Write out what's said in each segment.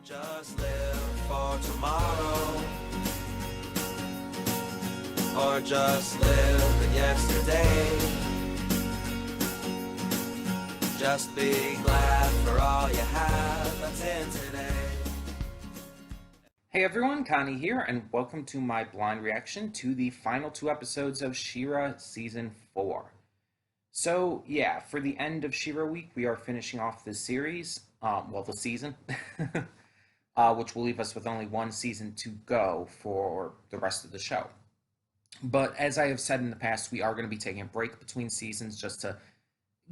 Don't just live for tomorrow, or just live in yesterday. Just be glad for all you have that's in today. Hey everyone, Connie here, and welcome to my blind reaction to the final two episodes of She-Ra Season 4. So, yeah, for the end of She-Ra week, we are finishing off this series, the season, which will leave us with only one season to go for the rest of the show. But as I have said in the past, we are going to be taking a break between seasons just to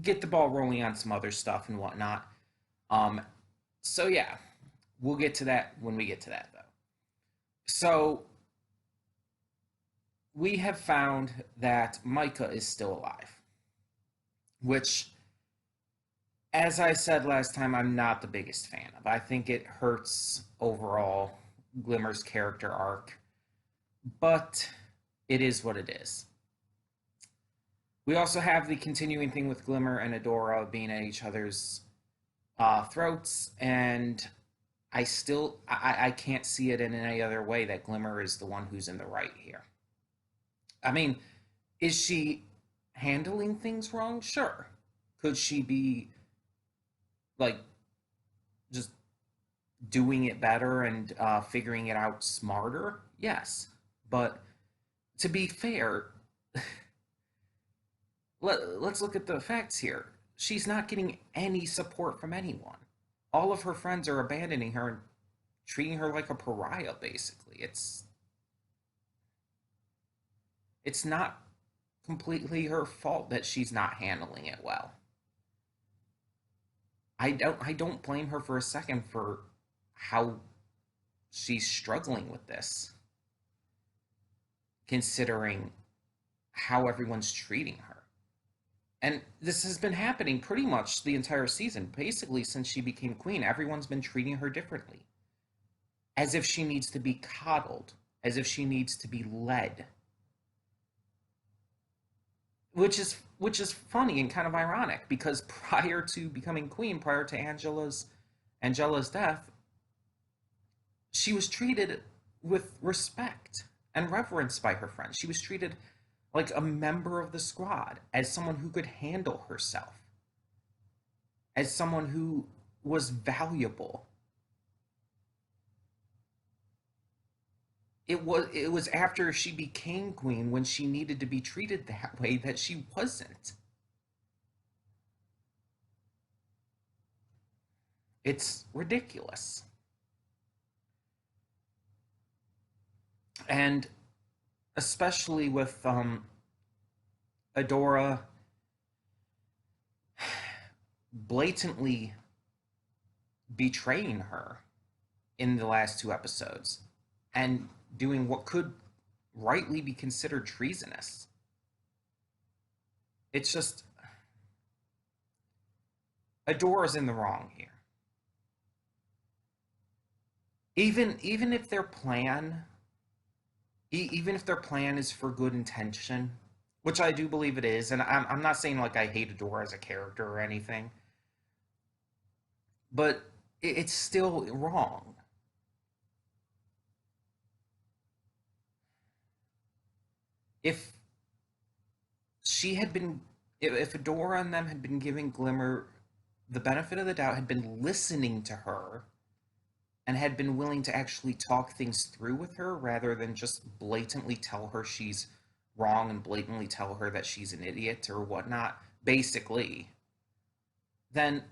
get the ball rolling on some other stuff and whatnot. So yeah, we'll get to that when we get to that, though. So, we have found that Micah is still alive, which, as I said last time, I'm not the biggest fan of. I think it hurts overall Glimmer's character arc, but it is what it is. We also have the continuing thing with Glimmer and Adora being at each other's throats, and I can't see it in any other way that Glimmer is the one who's in the right here. I mean, is she handling things wrong? Sure. Could she be, like, just doing it better and figuring it out smarter? Yes. But to be fair, let's look at the facts here. She's not getting any support from anyone. All of her friends are abandoning her and treating her like a pariah, basically. It's not completely her fault that she's not handling it well. I don't blame her for a second for how she's struggling with this, considering how everyone's treating her. And this has been happening pretty much the entire season. Basically, since she became queen, everyone's been treating her differently. As if she needs to be coddled, as if she needs to be led. Which is funny and kind of ironic, because prior to becoming queen, prior to Angela's death, she was treated with respect and reverence by her friends. She was treated like a member of the squad, as someone who could handle herself, as someone who was valuable. It was after she became queen, when she needed to be treated that way, that she wasn't. It's ridiculous. And especially with Adora blatantly betraying her in the last two episodes and doing what could rightly be considered treasonous. It's just, Adora's in the wrong here. Even if their plan even if their plan is for good intention, which I do believe it is, and I'm not saying like I hate Adora as a character or anything, but it's still wrong. If she had been, if Adora and them had been giving Glimmer the benefit of the doubt, had been listening to her, and had been willing to actually talk things through with her rather than just blatantly tell her she's wrong and blatantly tell her that she's an idiot or whatnot, basically, then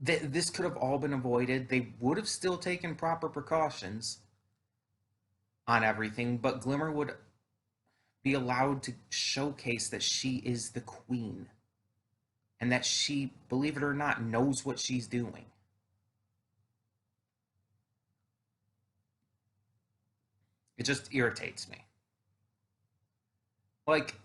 this could have all been avoided. They would have still taken proper precautions on everything, but Glimmer would be allowed to showcase that she is the queen and that she, believe it or not, knows what she's doing. It just irritates me. Like,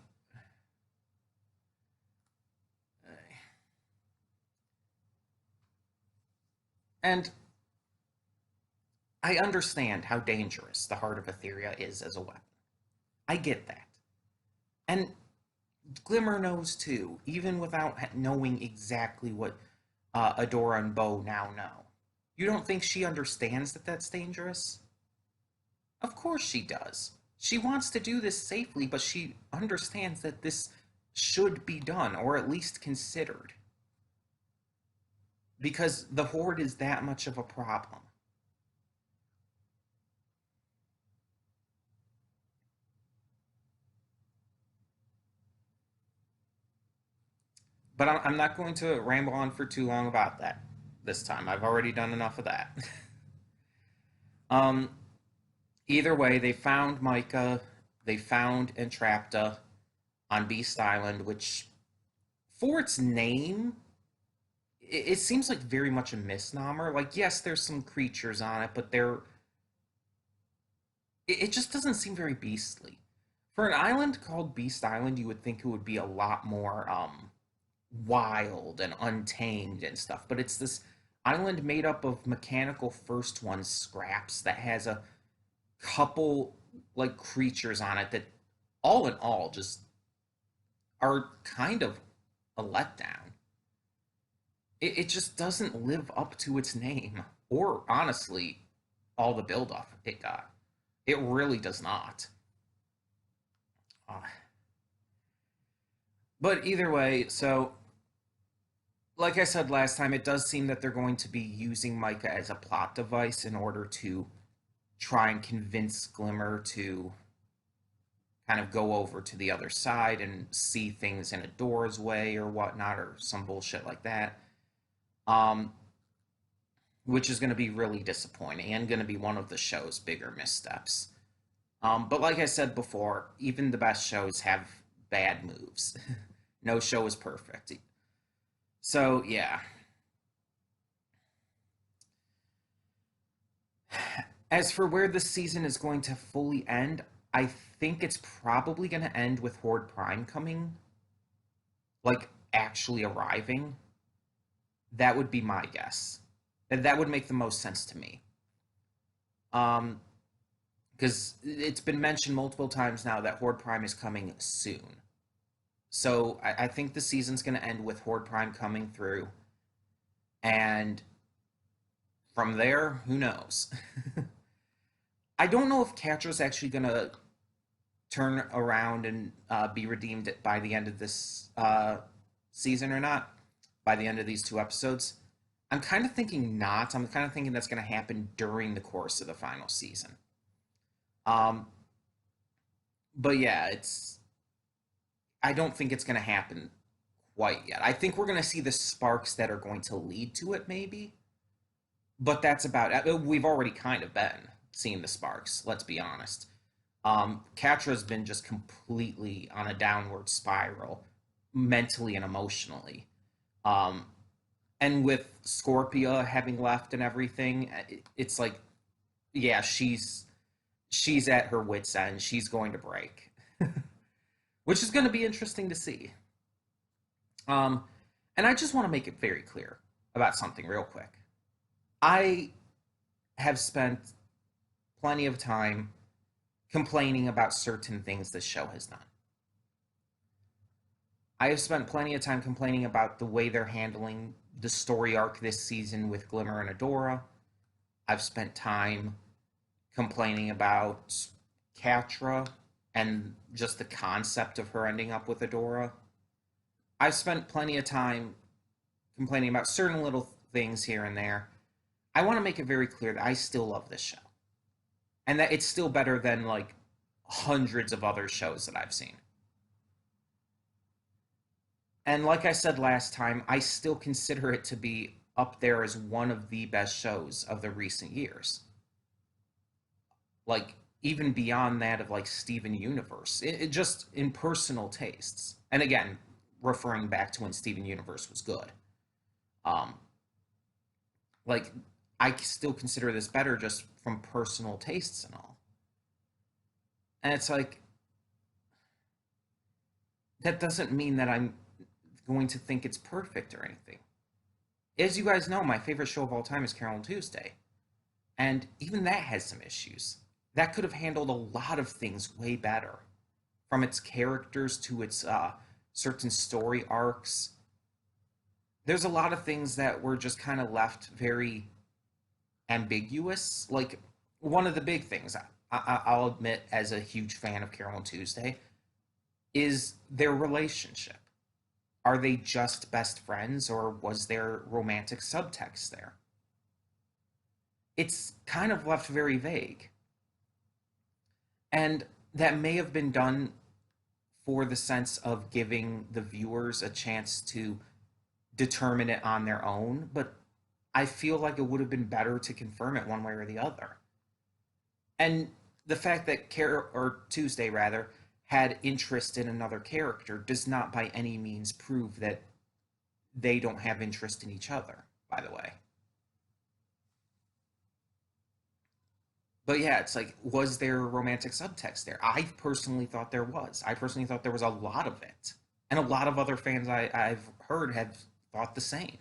and I understand how dangerous the heart of Etheria is as a weapon. I get that. And Glimmer knows too, even without knowing exactly what Adora and Bo now know. You don't think she understands that that's dangerous? Of course she does. She wants to do this safely, but she understands that this should be done, or at least considered, because the Horde is that much of a problem. But I'm not going to ramble on for too long about that this time. I've already done enough of that. um, Either way, they found Micah, they found Entrapta on Beast Island, which, for its name, it seems like very much a misnomer. Like, yes, there's some creatures on it, but it just doesn't seem very beastly. For an island called Beast Island, you would think it would be a lot more wild and untamed and stuff. But it's this island made up of mechanical first one scraps that has a couple like creatures on it that all in all just are kind of a letdown. It just doesn't live up to its name, or honestly, all the build up it got. It really does not. Uh, but either way, so like I said last time, it does seem that they're going to be using Micah as a plot device in order to try and convince Glimmer to kind of go over to the other side and see things in a door's way or whatnot, or some bullshit like that. Um, which is going to be really disappointing and going to be one of the show's bigger missteps. But like I said before, even the best shows have bad moves. No show is perfect. So, yeah. As for where this season is going to fully end, I think it's probably going to end with Horde Prime coming, like actually arriving. That would be my guess. That would make the most sense to me. Um, because it's been mentioned multiple times now that Horde Prime is coming soon. So I think the season's going to end with Horde Prime coming through, and from there, who knows? I don't know if Catra's actually going to turn around and be redeemed by the end of this season or not, by the end of these two episodes. I'm kind of thinking not. I'm kind of thinking that's going to happen during the course of the final season. Um, but yeah, I don't think it's going to happen quite yet. I think we're going to see the sparks that are going to lead to it, maybe. But that's about it. We've already kind of been seeing the sparks, let's be honest. Catra's been just completely on a downward spiral, mentally and emotionally. Um, and with Scorpia having left and everything, it's like, yeah, she's at her wits' end. She's going to break, which is going to be interesting to see. Um, and I just want to make it very clear about something real quick. I have spent plenty of time complaining about certain things this show has done. I have spent plenty of time complaining about the way they're handling the story arc this season with Glimmer and Adora. I've spent time complaining about Catra and just the concept of her ending up with Adora. I've spent plenty of time complaining about certain little things here and there. I want to make it very clear that I still love this show. And that it's still better than like hundreds of other shows that I've seen. And like I said last time, I still consider it to be up there as one of the best shows of the recent years. Like, even beyond that of like Steven Universe, it just in personal tastes. And again, referring back to when Steven Universe was good. Um, like, I still consider this better just from personal tastes and all. And it's like, that doesn't mean that I'm going to think it's perfect or anything. As you guys know, my favorite show of all time is Carol and Tuesday. And even that has some issues. That could have handled a lot of things way better. From its characters to its certain story arcs. There's a lot of things that were just kind of left very ambiguous. Like, one of the big things, I'll admit, as a huge fan of Carol and Tuesday, is their relationship. Are they just best friends, or was there romantic subtext there? It's kind of left very vague. And that may have been done for the sense of giving the viewers a chance to determine it on their own, but I feel like it would have been better to confirm it one way or the other. And the fact that Carol, or Tuesday rather, had interest in another character does not by any means prove that they don't have interest in each other, by the way. But yeah, it's like, was there romantic subtext there? I personally thought there was. I personally thought there was a lot of it. And a lot of other fans I've heard have thought the same.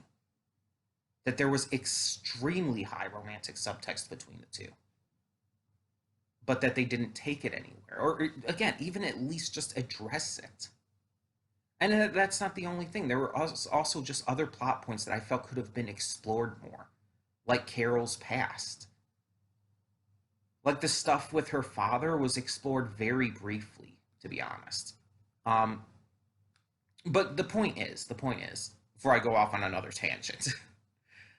That there was extremely high romantic subtext between the two. But that they didn't take it anywhere. Or, again, even at least just address it. And that's not the only thing. There were also just other plot points that I felt could have been explored more. Like Carol's past. Like, the stuff with her father was explored very briefly, to be honest. Um, but the point is, before I go off on another tangent,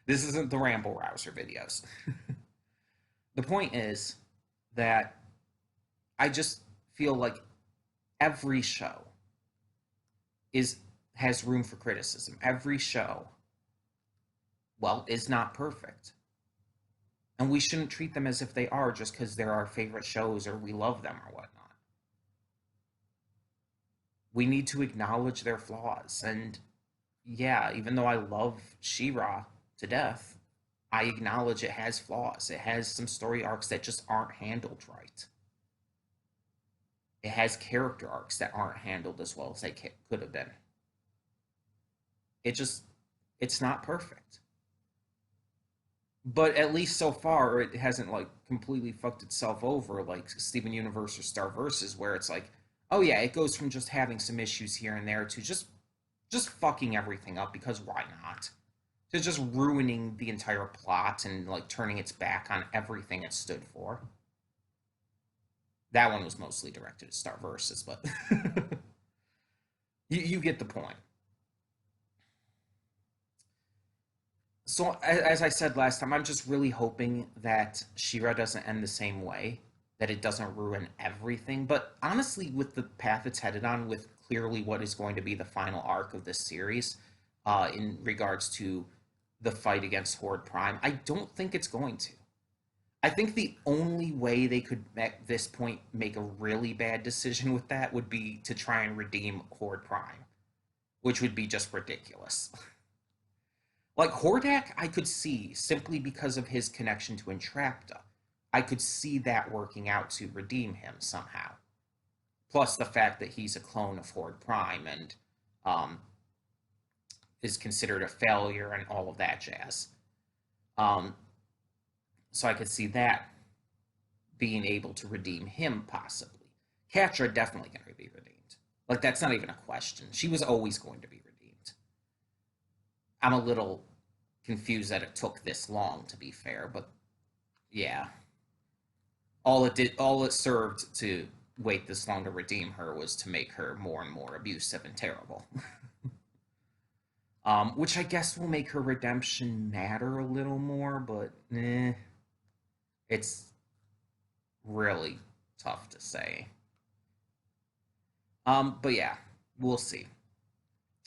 this isn't the Ramble Rouser videos. The point is that I just feel like every show has room for criticism. Every show, well, is not perfect. And we shouldn't treat them as if they are just because they're our favorite shows or we love them or whatnot. We need to acknowledge their flaws. And yeah, even though I love She-Ra to death, I acknowledge it has flaws. It has some story arcs that just aren't handled right. It has character arcs that aren't handled as well as they could have been. It's not perfect. But at least so far, it hasn't like completely fucked itself over like Steven Universe or Star Versus, where it's like, oh yeah, it goes from just having some issues here and there to just fucking everything up because why not? To just ruining the entire plot and like turning its back on everything it stood for. That one was mostly directed at Star Versus, but you get the point. So as I said last time, I'm just really hoping that She-Ra doesn't end the same way, that it doesn't ruin everything. But honestly, with the path it's headed on, with clearly what is going to be the final arc of this series, in regards to the fight against Horde Prime, I don't think it's going to. I think the only way they could, at this point, make a really bad decision with that would be to try and redeem Horde Prime, which would be just ridiculous. Like, Hordak, I could see, simply because of his connection to Entrapta. I could see that working out to redeem him somehow. Plus the fact that he's a clone of Horde Prime and is considered a failure and all of that jazz. So I could see that being able to redeem him, possibly. Catra definitely going to be redeemed. Like, that's not even a question. She was always going to be redeemed. I'm a little confused that it took this long, to be fair, but yeah. All it served to wait this long to redeem her was to make her more and more abusive and terrible. Which I guess will make her redemption matter a little more, but it's really tough to say. But yeah, we'll see.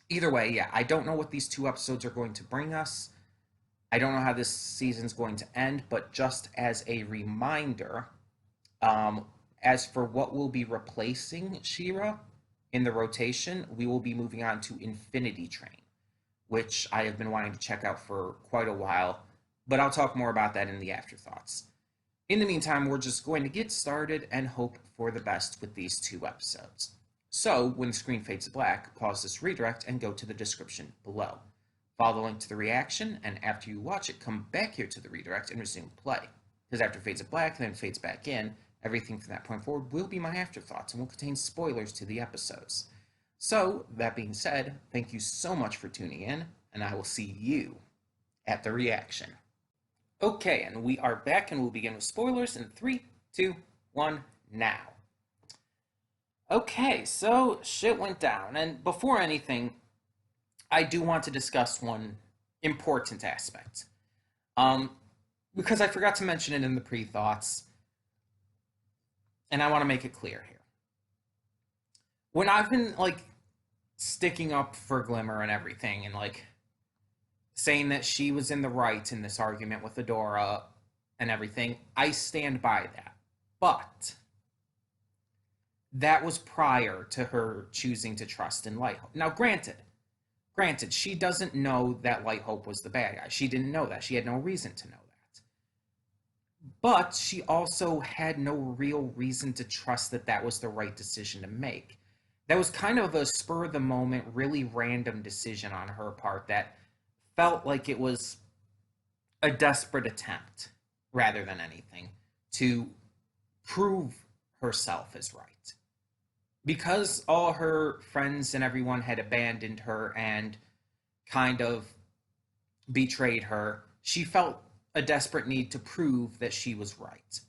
Either way, yeah, I don't know what these 2 episodes are going to bring us. I don't know how this season's going to end, but just as a reminder, as for what will be replacing She-Ra in the rotation, we will be moving on to Infinity Train, which I have been wanting to check out for quite a while, but I'll talk more about that in the afterthoughts. In the meantime, we're just going to get started and hope for the best with these 2 episodes. So, when the screen fades to black, pause this redirect and go to the description below. Follow the link to the reaction, and after you watch it, come back here to the redirect and resume play. Because after it fades to black and then fades back in, everything from that point forward will be my afterthoughts and will contain spoilers to the episodes. So, that being said, thank you so much for tuning in, and I will see you at the reaction. Okay, and we are back, and we'll begin with spoilers in 3, 2, 1, now. Okay, so shit went down, and before anything, I do want to discuss one important aspect. Um, because I forgot to mention it in the pre-thoughts, and I want to make it clear here. When I've been sticking up for Glimmer and everything, and saying that she was in the right in this argument with Adora and everything, I stand by that. But that was prior to her choosing to trust in Light Hope. Now, granted, she doesn't know that Light Hope was the bad guy. She didn't know that. She had no reason to know that. But she also had no real reason to trust that that was the right decision to make. That was kind of a spur of the moment, really random decision on her part that felt like it was a desperate attempt rather than anything to prove herself as right. Because all her friends and everyone had abandoned her and kind of betrayed her, she felt a desperate need to prove that she was right.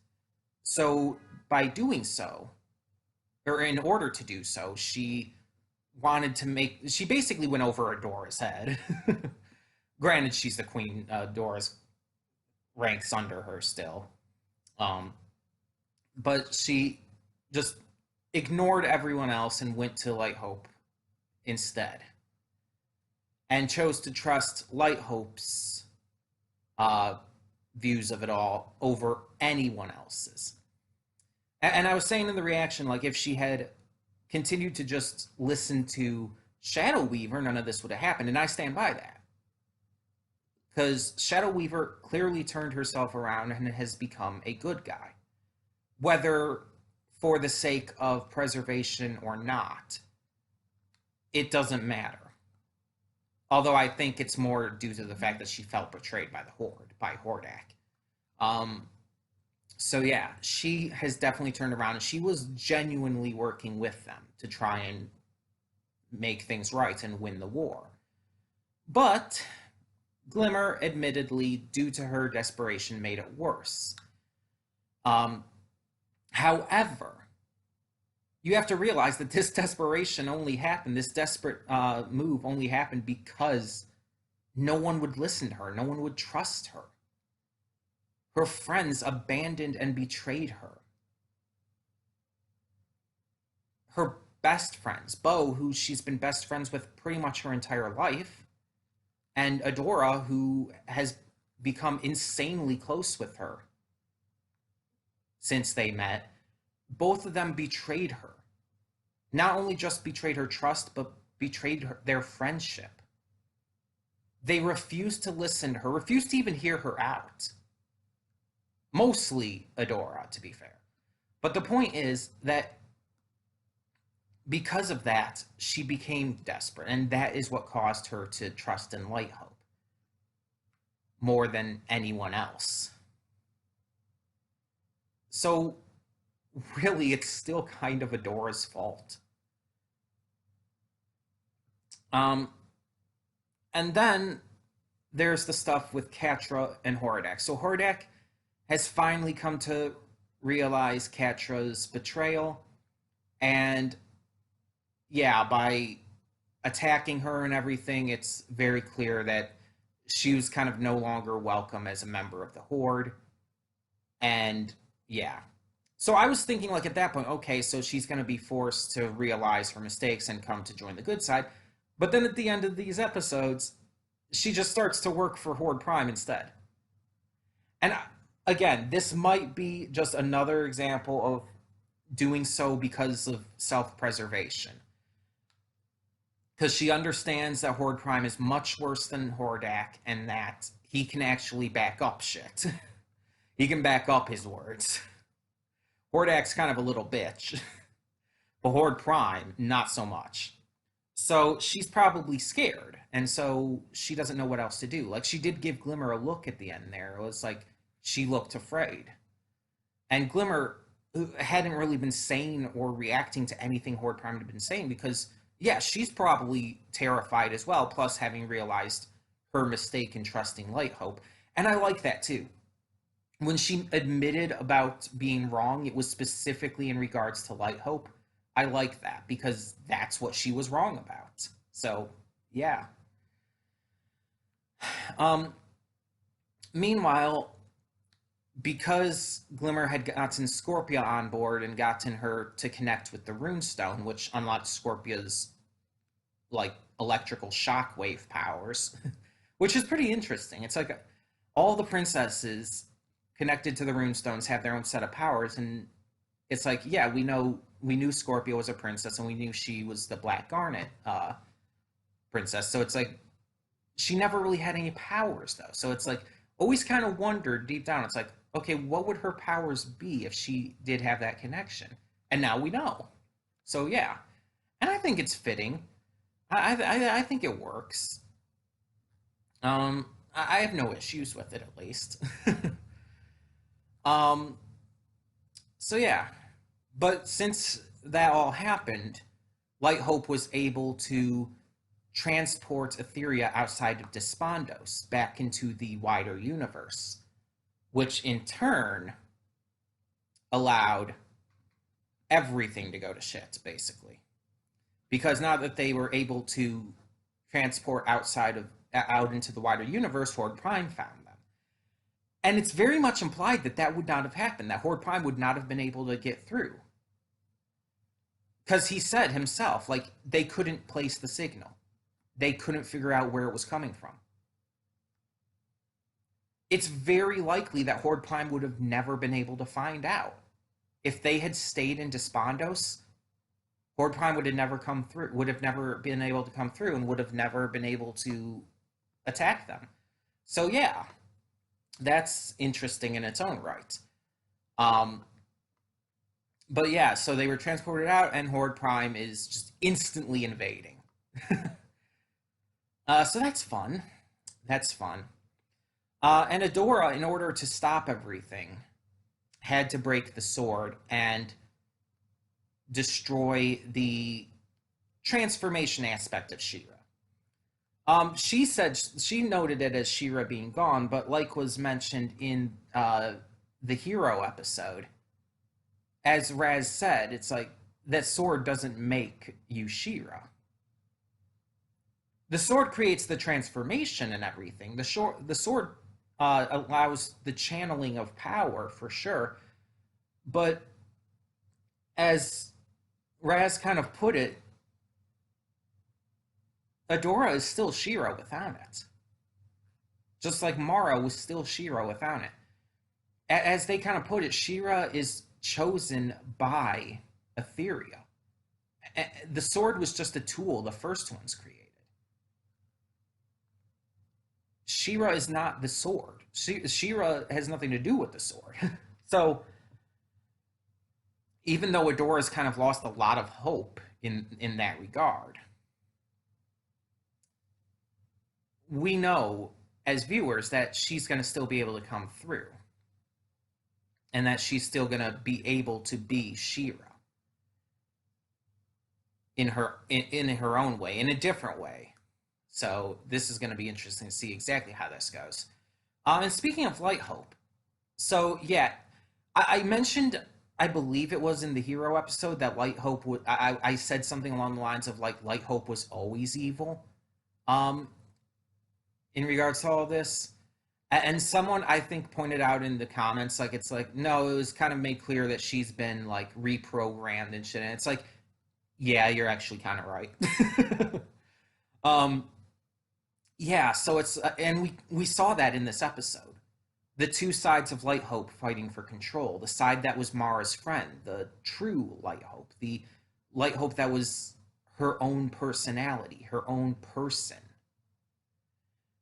So, by doing so, or in order to do so, she basically went over Adora's head. Granted, she's the queen. Dora's ranks under her still. But she just ignored everyone else and went to Light Hope instead. And chose to trust Light Hope's views of it all over anyone else's. And I was saying in the reaction, if she had continued to just listen to Shadow Weaver, none of this would have happened. And I stand by that. Because Shadow Weaver clearly turned herself around and has become a good guy. Whether for the sake of preservation or not, it doesn't matter. Although I think it's more due to the fact that she felt betrayed by the Horde, by Hordak. So yeah, she has definitely turned around, and she was genuinely working with them to try and make things right and win the war. But Glimmer, admittedly, due to her desperation, made it worse. However, you have to realize that this desperation only happened, this desperate move only happened because no one would listen to her, no one would trust her. Her friends abandoned and betrayed her. Her best friends, Bo, who she's been best friends with pretty much her entire life, and Adora, who has become insanely close with her since they met, both of them betrayed her. Not only just betrayed her trust, but betrayed their friendship. They refused to listen to her, refused to even hear her out. Mostly Adora, to be fair. But the point is that because of that, she became desperate, and that is what caused her to trust in Light Hope more than anyone else. So, really, it's still kind of Adora's fault. And then there's the stuff with Catra and Hordak. So Hordak has finally come to realize Catra's betrayal, and yeah, by attacking her and everything, it's very clear that she was kind of no longer welcome as a member of the Horde. And yeah. So I was thinking, at that point, okay, so she's going to be forced to realize her mistakes and come to join the good side. But then at the end of these episodes, she just starts to work for Horde Prime instead. And again, this might be just another example of doing so because of self-preservation. Because she understands that Horde Prime is much worse than Hordak, and that he can actually back up shit. He can back up his words. Hordak's kind of a little bitch. But Horde Prime, not so much. So she's probably scared, and so she doesn't know what else to do. She did give Glimmer a look at the end there. It was she looked afraid. And Glimmer hadn't really been saying or reacting to anything Horde Prime had been saying because, yeah, she's probably terrified as well, plus having realized her mistake in trusting Light Hope. And I like that too. when she admitted about being wrong, it was specifically in regards to Light Hope. I like that because that's what she was wrong about. So, yeah. Um, Meanwhile, because Glimmer had gotten Scorpia on board and gotten her to connect with the Runestone, which unlocks Scorpia's like electrical shockwave powers, which is pretty interesting. It's like all the princesses connected to the Runestones have their own set of powers, and it's like, yeah, we knew Scorpio was a princess, and we knew she was the Black Garnet princess. So it's like she never really had any powers though. So it's like always kind of wondered deep down. It's like, okay, what would her powers be if she did have that connection? And now we know. So yeah, and I think it's fitting. I think it works. I have no issues with it at least. um, so yeah, but since that all happened, Light Hope was able to transport Etheria outside of Despondos back into the wider universe, which in turn allowed everything to go to shit, basically. Because now that they were able to transport out into the wider universe, Horde Prime found them. And it's very much implied that that would not have happened, that Horde Prime would not have been able to get through. Because he said himself, like, they couldn't place the signal. They couldn't figure out where it was coming from. It's very likely that Horde Prime would have never been able to find out. If they had stayed in Despondos, Horde Prime would have never come through, would have never been able to come through, and would have never been able to attack them. So yeah, that's interesting in its own right. But yeah, so they were transported out, and Horde Prime is just instantly invading. So that's fun. That's fun. And Adora, in order to stop everything, had to break the sword and destroy the transformation aspect of She-Ra. She said she noted it as She-Ra being gone, but like was mentioned in the Hero episode, as Raz said, it's like that sword doesn't make you She-Ra. The sword creates the transformation and everything. The sword allows the channeling of power for sure, but as Raz kind of put it, Adora is still She-Ra without it. Just like Mara was still She-Ra without it. As they kind of put it, She-Ra is chosen by Etheria. The sword was just a tool the first ones created. She-Ra is not the sword. She-Ra has nothing to do with the sword. So, even though Adora's kind of lost a lot of hope in that regard, we know as viewers that she's going to still be able to come through. And that she's still going to be able to be She-Ra in her own way, in a different way. So this is going to be interesting to see exactly how this goes. And speaking of Light Hope, so yeah, I mentioned, I believe it was in the Hero episode, that Light Hope would. I said something along the lines of like Light Hope was always evil. In regards to all this, and someone I think pointed out in the comments, like it's like no, it was kind of made clear that she's been like reprogrammed and shit. And it's like, yeah, you're actually kind of right. Yeah, so it's and we saw that in this episode. The two sides of Light Hope fighting for control. The side that was Mara's friend, the true Light Hope, the Light Hope that was her own personality, her own person.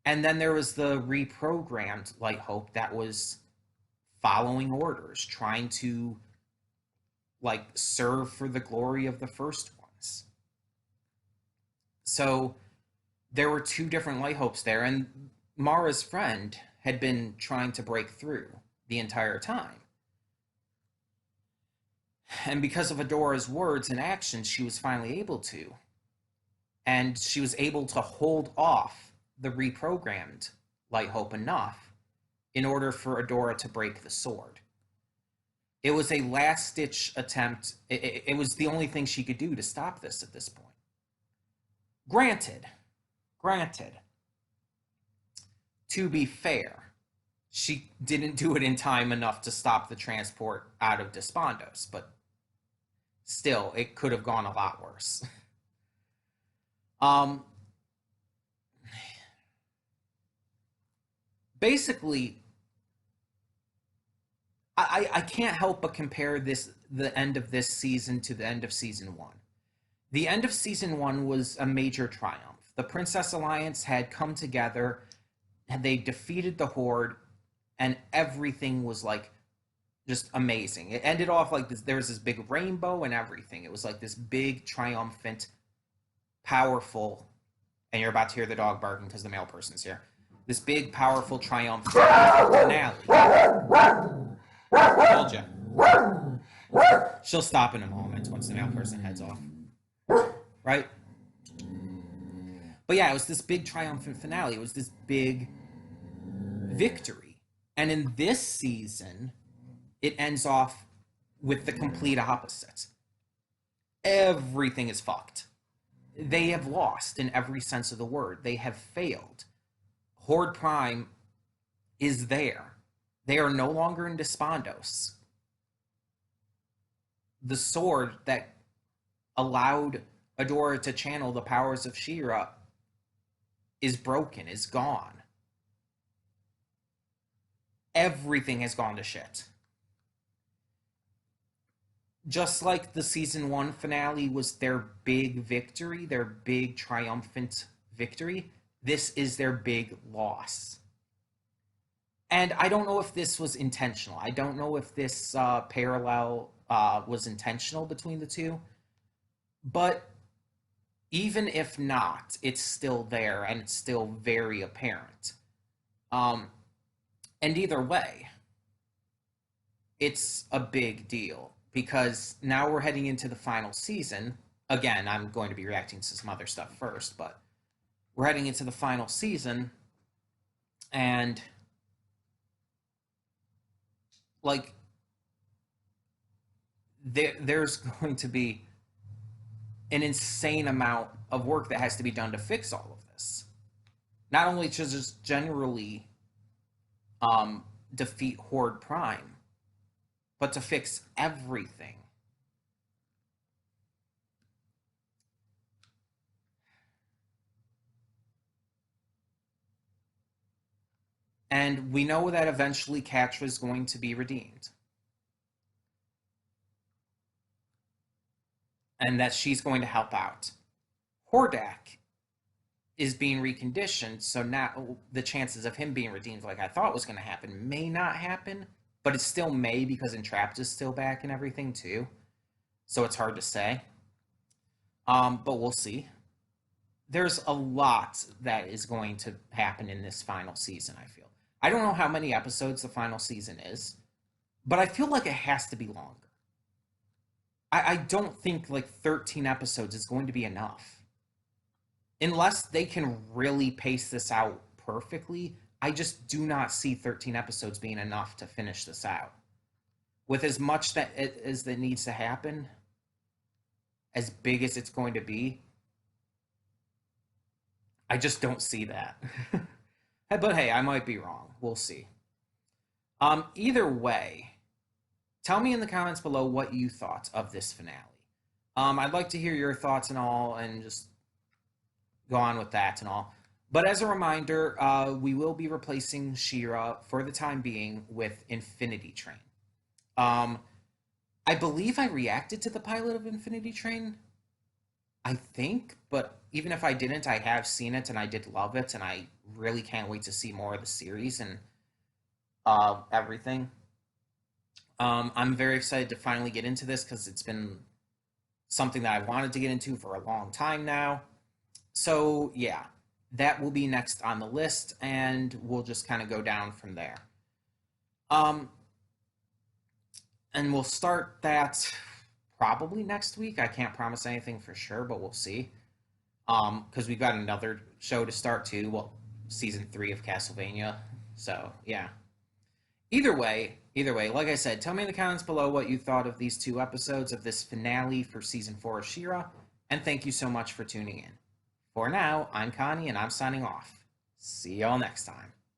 And then there was the reprogrammed Light Hope that was following orders, trying to like serve for the glory of the first ones. So there were two different Light Hopes there, and Mara's friend had been trying to break through the entire time. And because of Adora's words and actions, she was finally able to. And she was able to hold off the reprogrammed Light Hope enough in order for Adora to break the sword. It was a last ditch attempt. It was the only thing she could do to stop this at this point. Granted, granted, to be fair, she didn't do it in time enough to stop the transport out of Despondos, but still, it could have gone a lot worse. um, basically, I can't help but compare the end of this season to the end of season one. The end of season one was a major triumph. The Princess Alliance had come together, and they defeated the Horde, and everything was like just amazing. It ended off like this. There was this big rainbow and everything. It was like this big, triumphant, powerful. And you're about to hear the dog barking because the male person's here. This big, powerful, triumphant finale. Told you. She'll stop in a moment once the male person heads off. Right? But yeah, it was this big triumphant finale. It was this big victory. And in this season, it ends off with the complete opposite. Everything is fucked. They have lost in every sense of the word. They have failed. Horde Prime is there. They are no longer in Despondos. The sword that allowed Adora to channel the powers of She-Ra is broken, is gone. Everything has gone to shit. Just like the season one finale was their big victory, their big triumphant victory, this is their big loss. And I don't know if this was intentional. I don't know if this parallel was intentional between the two. But even if not, it's still there and it's still very apparent. And either way, it's a big deal because now we're heading into the final season. Again, I'm going to be reacting to some other stuff first, but we're heading into the final season, and like there's going to be an insane amount of work that has to be done to fix all of this. Not only to just generally defeat Horde Prime, but to fix everything. And we know that eventually Catra is going to be redeemed. And that she's going to help out. Hordak is being reconditioned, so now the chances of him being redeemed like I thought was going to happen may not happen, but it still may because Entrapped is still back and everything too. So it's hard to say. But we'll see. There's a lot that is going to happen in this final season, I feel. I don't know how many episodes the final season is, but I feel like it has to be longer. I don't think like 13 episodes is going to be enough. Unless they can really pace this out perfectly, I just do not see 13 episodes being enough to finish this out. With as much as that needs to happen, as big as it's going to be, I just don't see that. But hey, I might be wrong. We'll see. Either way, tell me in the comments below what you thought of this finale. I'd like to hear your thoughts and all, and just go on with that and all. But as a reminder, we will be replacing She-Ra for the time being with Infinity Train. I believe I reacted to the pilot of Infinity Train. I think, but even if I didn't, I have seen it and I did love it, and I really can't wait to see more of the series and everything. I'm very excited to finally get into this because it's been something that I wanted to get into for a long time now. So yeah, that will be next on the list, and we'll just kind of go down from there. And we'll start that probably next week. I can't promise anything for sure, but we'll see. Because we've got another show to start too. Well, season 3 of Castlevania. So yeah. Either way, like I said, tell me in the comments below what you thought of these 2 episodes of this finale for season 4 of She-Ra, and thank you so much for tuning in. For now, I'm Connie, and I'm signing off. See y'all next time.